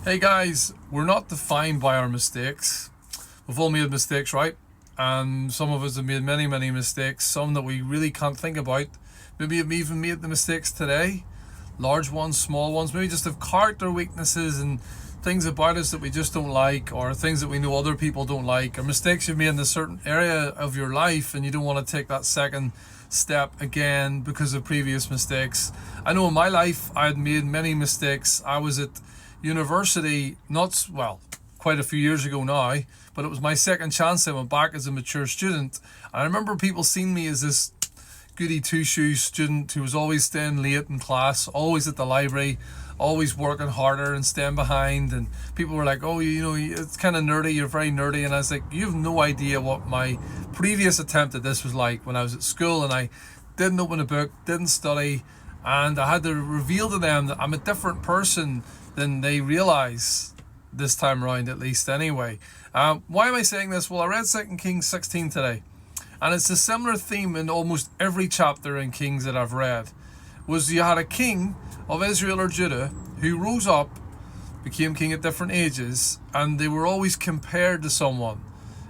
Hey guys, we're not defined by our mistakes. We've all made mistakes, right? And some of us have made many, many mistakes, some that we really can't think about. Maybe you've even made the mistakes today, large ones, small ones, maybe just have character weaknesses and things about us that we just don't like, or things that we know other people don't like, or mistakes you've made in a certain area of your life and you don't want to take that second step again because of previous mistakes. I know in my life I had made many mistakes. I was at university, quite a few years ago now, but it was my second chance. I went back as a mature student, and I remember people seeing me as this goody two-shoes student who was always staying late in class, always at the library, always working harder and staying behind. And people were like, oh, it's kind of nerdy, you're very nerdy. And I was like, you have no idea what my previous attempt at this was like when I was at school, and I didn't open a book, didn't study, and I had to reveal to them that I'm a different person than they realize this time around, at least anyway. Why am I saying this? Well, I read 2 Kings 16 today, and it's a similar theme in almost every chapter in Kings that I've read. Was you had a king of Israel or Judah who rose up, became king at different ages, and they were always compared to someone.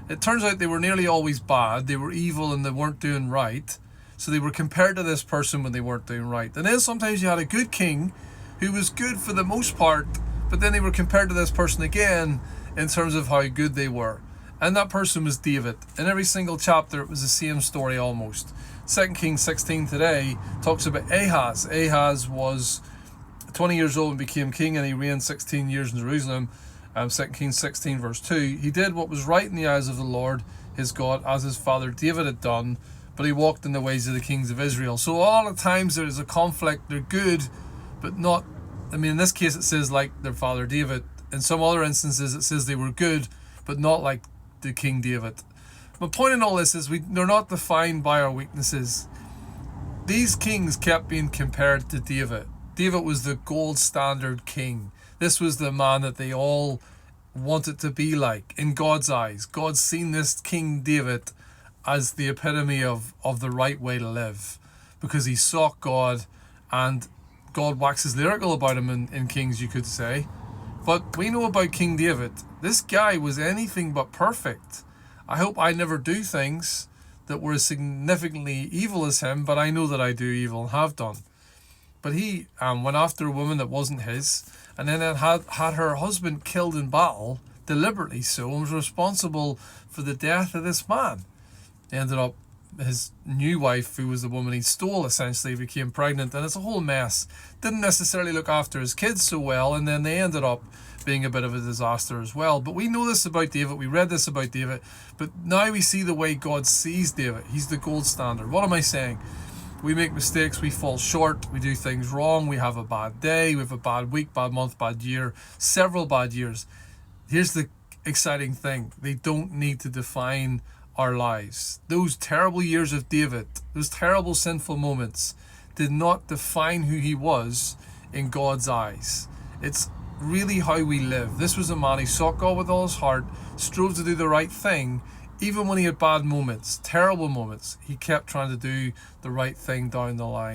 It turns out they were nearly always bad. They were evil and they weren't doing right. So they were compared to this person when they weren't doing right. And then sometimes you had a good king who was good for the most part, but then they were compared to this person again in terms of how good they were. And that person was David. In every single chapter, it was the same story almost. 2 Kings 16 today talks about Ahaz. Ahaz was 20 years old and became king, and he reigned 16 years in Jerusalem. 2 Kings 16 verse 2. He did what was right in the eyes of the Lord, his God, as his father David had done, but he walked in the ways of the kings of Israel. So a lot of times there is a conflict. They're good, but not, in this case it says like their father David. In some other instances it says they were good, but not like the King David. My point in all this is they're not defined by our weaknesses. These kings kept being compared to David. David was the gold standard king. This was the man that they all wanted to be like in God's eyes. God's seen this King David as the epitome of the right way to live, because he sought God, and God waxes lyrical about him in Kings, you could say. But we know about King David. This guy was anything but perfect. I hope I never do things that were as significantly evil as him, but I know that I do evil and have done. But he went after a woman that wasn't his, and then had her husband killed in battle, deliberately so, and was responsible for the death of this man. Ended up, his new wife, who was the woman he stole, essentially became pregnant, and it's a whole mess. Didn't necessarily look after his kids so well, and then they ended up being a bit of a disaster as well. But we know this about David, we read this about David, but now we see the way God sees David. He's the gold standard. What am I saying? We make mistakes, we fall short, we do things wrong, we have a bad day, we have a bad week, bad month, bad year, several bad years. Here's the exciting thing: they don't need to define our lives. Those terrible years of David, those terrible sinful moments, did not define who he was in God's eyes. It's really how we live. This was a man who sought God with all his heart, strove to do the right thing. Even when he had bad moments, terrible moments, he kept trying to do the right thing down the line.